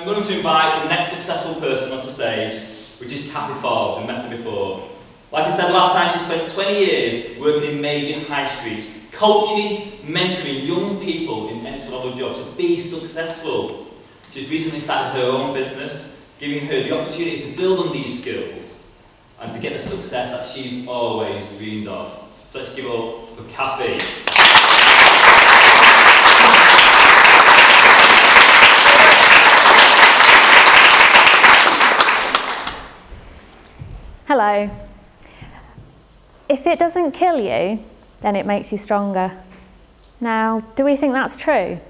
I'm going to invite the next successful person onto stage, which is Kathy Forbes. We met her before. Like I said last time, she spent 20 years working in major high streets, coaching, mentoring young people in entry-level jobs to be successful. She's recently started her own business, giving her the opportunity to build on these skills and to get the success that she's always dreamed of. So let's give it up for Kathy. Hello. If it doesn't kill you, then it makes you stronger. Now, do we think that's true?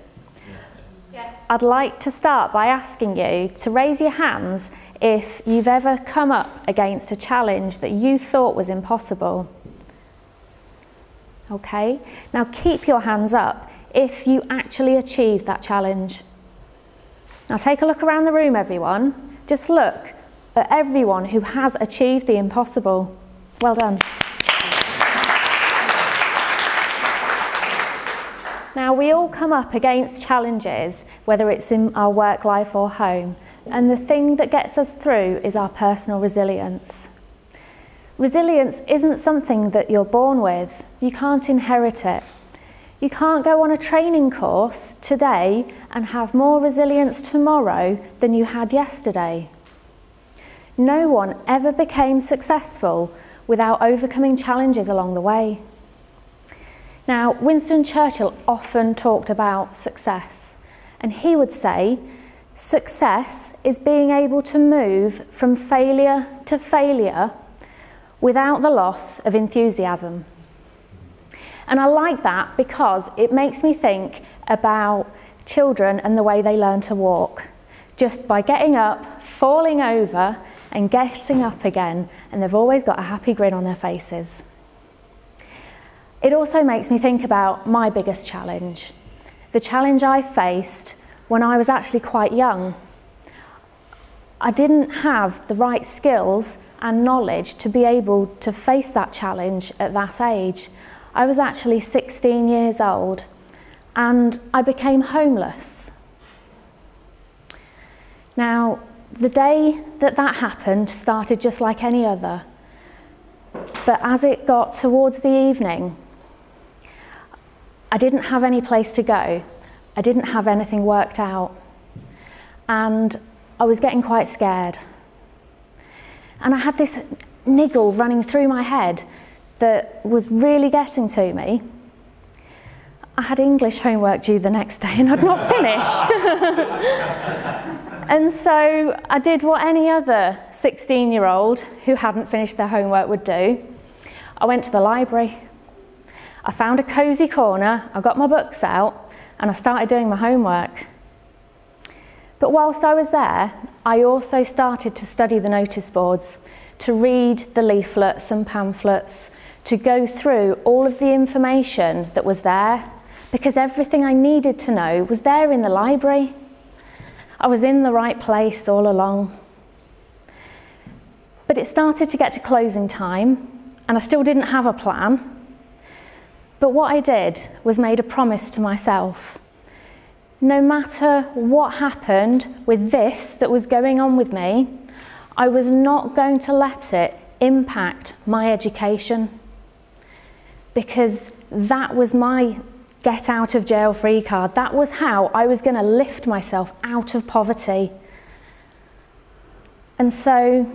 Yeah. I'd like to start by asking you to raise your hands if you've ever come up against a challenge that you thought was impossible. Okay, now keep your hands up if you actually achieved that challenge. Now take a look around the room, everyone. Just look at everyone who has achieved the impossible. Well done. Now, we all come up against challenges, whether it's in our work life or home, and the thing that gets us through is our personal resilience. Resilience isn't something that you're born with. You can't inherit it. You can't go on a training course today and have more resilience tomorrow than you had yesterday. No one ever became successful without overcoming challenges along the way. Now, Winston Churchill often talked about success, and he would say, success is being able to move from failure to failure without the loss of enthusiasm. And I like that because it makes me think about children and the way they learn to walk. Just by getting up, falling over, and getting up again, and they've always got a happy grin on their faces. It also makes me think about my biggest challenge, the challenge I faced when I was actually quite young. I didn't have the right skills and knowledge to be able to face that challenge at that age. I was actually 16 years old and I became homeless. Now, the day that happened started just like any other, but as it got towards the evening, I didn't have any place to go. I didn't have anything worked out, and I was getting quite scared. And I had this niggle running through my head that was really getting to me. I had English homework due the next day and I'd not finished. And so I did what any other 16-year-old who hadn't finished their homework would do. I went to the library. I found a cosy corner, I got my books out, and I started doing my homework. But whilst I was there, I also started to study the notice boards, to read the leaflets and pamphlets, to go through all of the information that was there, because everything I needed to know was there in the library. I was in the right place all along. But it started to get to closing time, and I still didn't have a plan. But what I did was made a promise to myself. No matter what happened with this that was going on with me, I was not going to let it impact my education, because that was my get out of jail free card. That was how I was going to lift myself out of poverty. And so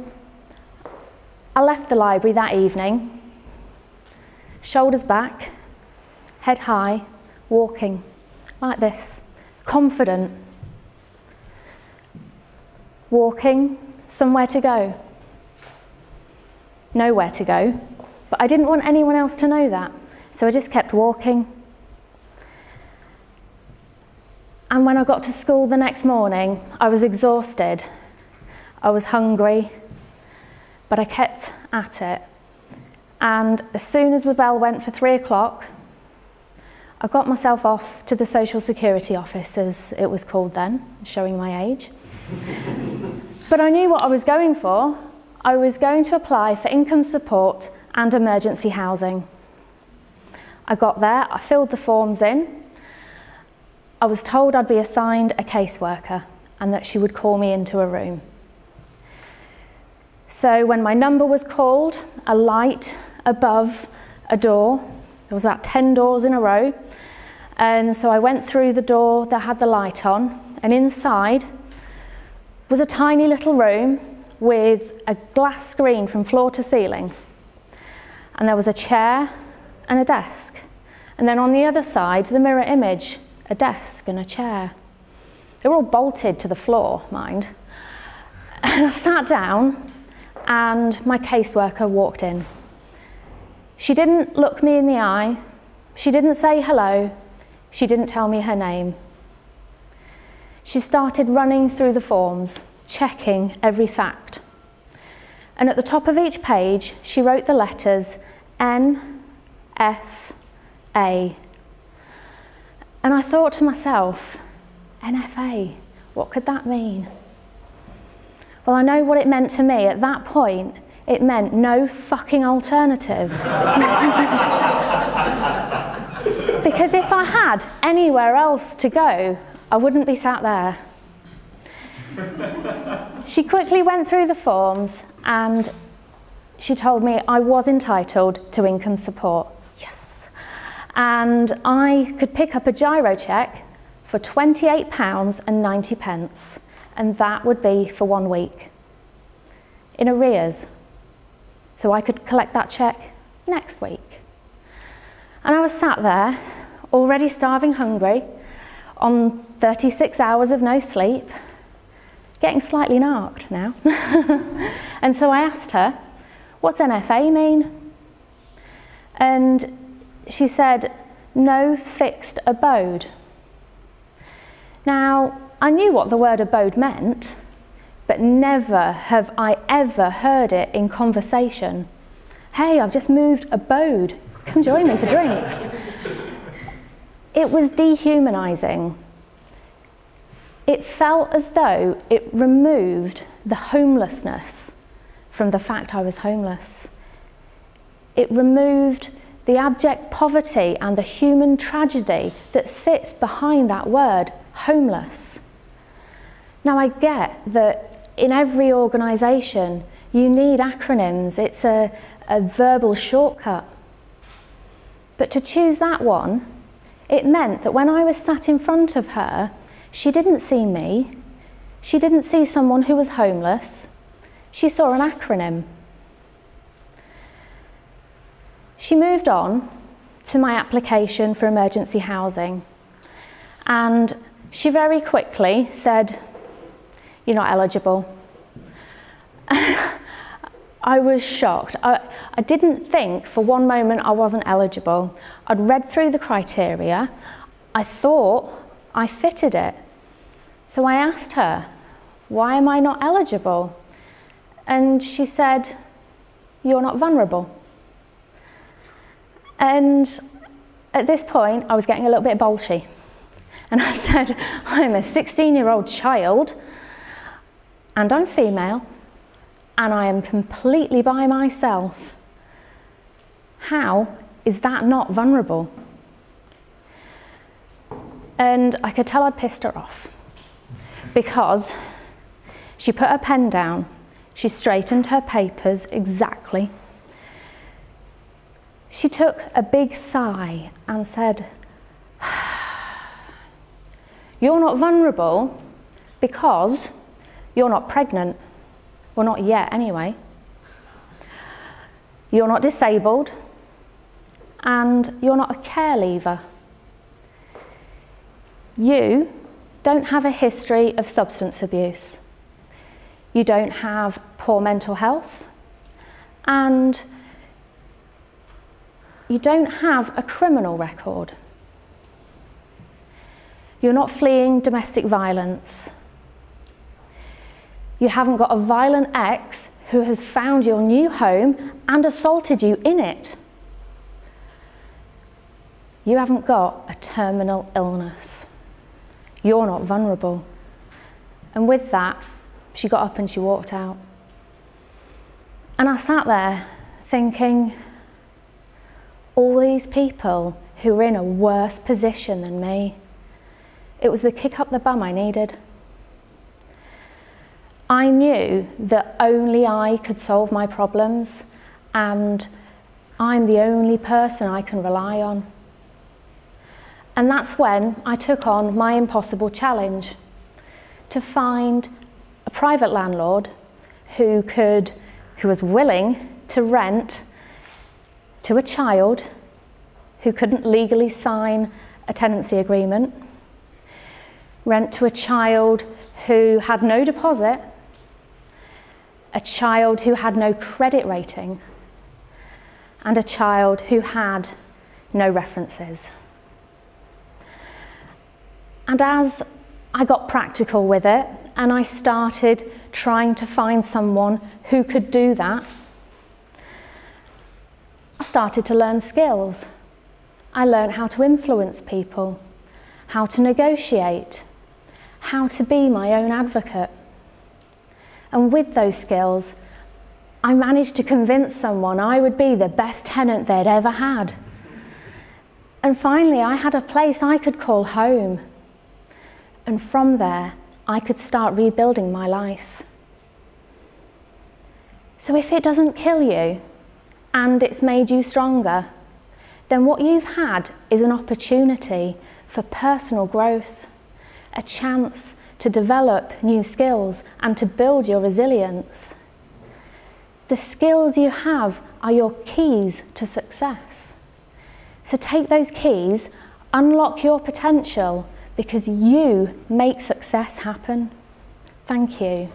I left the library that evening, shoulders back, head high, walking like this, confident, walking somewhere to go, nowhere to go, but I didn't want anyone else to know that, so I just kept walking. And when I got to school the next morning, I was exhausted, I was hungry, but I kept at it. And as soon as the bell went for 3 o'clock, I got myself off to the Social Security office, as it was called then, showing my age. But I knew what I was going for. I was going to apply for income support and emergency housing. I got there, I filled the forms in. I was told I'd be assigned a caseworker, and that she would call me into a room. So when my number was called, a light above a door, there was about 10 doors in a row, and so I went through the door that had the light on, and inside was a tiny little room with a glass screen from floor to ceiling, and there was a chair and a desk, and then on the other side, the mirror image, a desk and a chair. They were all bolted to the floor, mind. And I sat down, and my caseworker walked in. She didn't look me in the eye, she didn't say hello, she didn't tell me her name. She started running through the forms, checking every fact. And at the top of each page, she wrote the letters N, F, A. And I thought to myself, NFA, what could that mean? Well, I know what it meant to me. At that point, it meant no fucking alternative. Because if I had anywhere else to go, I wouldn't be sat there. She quickly went through the forms and she told me I was entitled to income support. Yes. And I could pick up a giro cheque for £28.90, and that would be for 1 week, in arrears. So I could collect that cheque next week. And I was sat there, already starving hungry, on 36 hours of no sleep, getting slightly narked now. And so I asked her, what's NFA mean? And she said, no fixed abode. Now, I knew what the word abode meant, but never have I ever heard it in conversation. Hey, I've just moved abode. Come join me for drinks. It was dehumanising. It felt as though it removed the homelessness from the fact I was homeless. It removed the abject poverty and the human tragedy that sits behind that word, homeless. Now, I get that in every organisation you need acronyms. It's a verbal shortcut. But to choose that one, it meant that when I was sat in front of her, she didn't see me. She didn't see someone who was homeless. She saw an acronym. She moved on to my application for emergency housing, and she very quickly said, "You're not eligible." I was shocked. I didn't think for one moment I wasn't eligible. I'd read through the criteria. I thought I fitted it. So I asked her, why am I not eligible? And she said, you're not vulnerable. And at this point, I was getting a little bit bolshy. And I said, I'm a 16-year-old child, and I'm female, and I am completely by myself. How is that not vulnerable? And I could tell I'd pissed her off, because she put her pen down, she straightened her papers exactly. She took a big sigh and said, you're not vulnerable because you're not pregnant. Well, not yet anyway. You're not disabled, and you're not a care leaver. You don't have a history of substance abuse. You don't have poor mental health, and you don't have a criminal record. You're not fleeing domestic violence. You haven't got a violent ex who has found your new home and assaulted you in it. You haven't got a terminal illness. You're not vulnerable. And with that, she got up and she walked out. And I sat there thinking, all these people who were in a worse position than me, it was the kick up the bum I needed. I knew that only I could solve my problems, and I'm the only person I can rely on. And that's when I took on my impossible challenge, to find a private landlord who was willing to rent to a child who couldn't legally sign a tenancy agreement, rent to a child who had no deposit, a child who had no credit rating, and a child who had no references. And as I got practical with it and I started trying to find someone who could do that, I started to learn skills. I learned how to influence people, how to negotiate, how to be my own advocate. And with those skills, I managed to convince someone I would be the best tenant they'd ever had. And finally, I had a place I could call home. And from there, I could start rebuilding my life. So if it doesn't kill you, and it's made you stronger, then what you've had is an opportunity for personal growth, a chance to develop new skills and to build your resilience. The skills you have are your keys to success. So take those keys, unlock your potential, because you make success happen. Thank you.